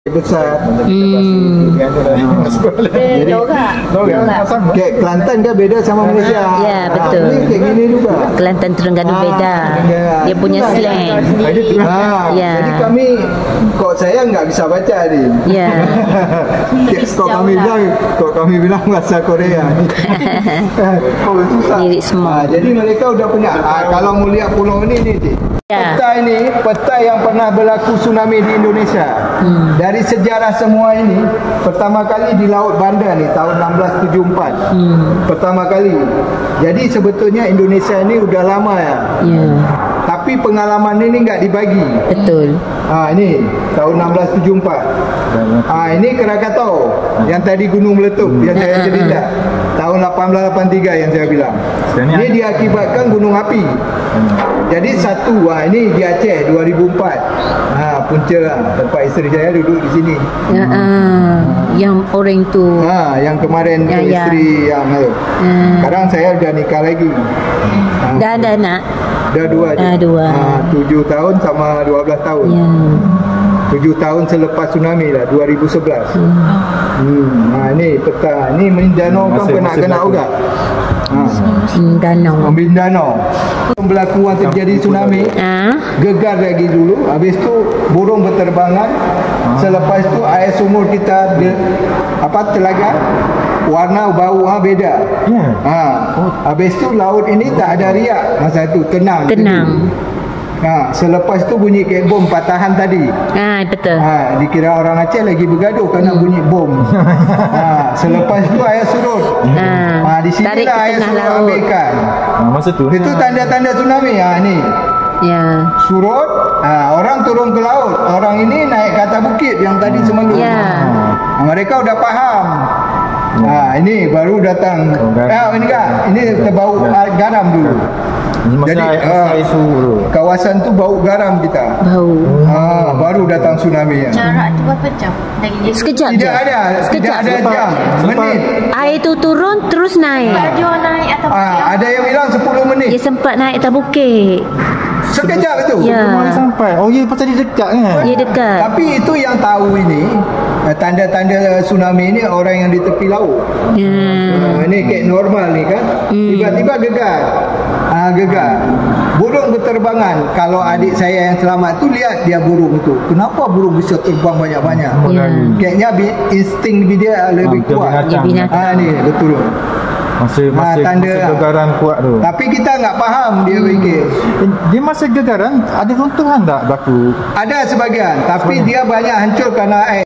besar. Jadi kek Kelantan kan beda sama Malaysia. Ya, betul. Ini kayak gini juga. Kelantan Terengganu beda. Dia punya slang. Ya. Jadi kami saya nggak bisa baca ni. Ya. Kok kami bilang bahasa Korea. Susah. Lirik semua. Jadi mereka udah punya. Kalau mau lihat pulau ini nih. Ya. Peta ini peta yang pernah berlaku tsunami di Indonesia. Dari sejarah semua ini pertama kali di Laut Banda ni tahun 1674. Pertama kali. Jadi sebetulnya Indonesia ini udah lama ya. Ya. Tapi pengalaman ini enggak dibagi. Betul. Ini tahun 1674. Ini Krakatau yang tadi gunung meletup yang saya cerita. Tahun 1883 yang saya bilang. Ini diakibatkan gunung api. Jadi satu, ini di Aceh 2004. Punca tempat isteri saya duduk di sini. Yang orang tu. Yang kemarin isteri yang itu. Sekarang saya udah nikah lagi. Dah ada anak? Dah dua je. 7 tahun sama 12 tahun. 7 tahun selepas tsunami lah, 2011. Ini peta. Ini Mindanao kan kena juga. Mindanao. Berlaku terjadi tsunami, gegar lagi dulu. Habis tu burung berterbangan. Selepas tu air sumur kita telaga, warna bau beda. Habis tu laut ini tak ada riak masa tu, tenang. Selepas tu bunyi kayak bom patahan tadi. Betul. Dikira orang Aceh lagi bergaduh kerana bunyi bom. Selepas tu air surut. Di sini lah air surut ambil ikan. Masa tu itu tanda-tanda tsunami. Ni surut, orang turun ke laut. Orang ini naik ke atas bukit yang tadi Semeru. Mereka udah faham. Ini baru datang. Ini terbau garam dulu. Jadi kawasan tu bau garam kita. Baru datang tsunami. Jarak tu berapa jam? Sekejap. Tidak ada jam, menit. Air tu turun terus naik. Dia naik atas bukit. Ada yang bilang 10 menit. Dia sempat naik atas bukit. Sekejap tu. Sampai. Pasal dia dekat kan? Dia dekat. Tapi itu yang tahu ini tanda-tanda tsunami ini orang yang di tepi laut. Ini kayak normal ni kan. Tiba-tiba gegar. Burung berterbangan. Kalau adik saya yang selamat tu lihat dia burung tu. Kenapa burung bisa terbang banyak-banyak? Kayaknya insting dia lebih kuat. Ni betul. Masih gegaran kuat tu. Tapi kita enggak faham dia fikir. Dia masa gegaran ada runtuhan tak berlaku? Ada sebagian, tapi dia banyak hancur kerana air.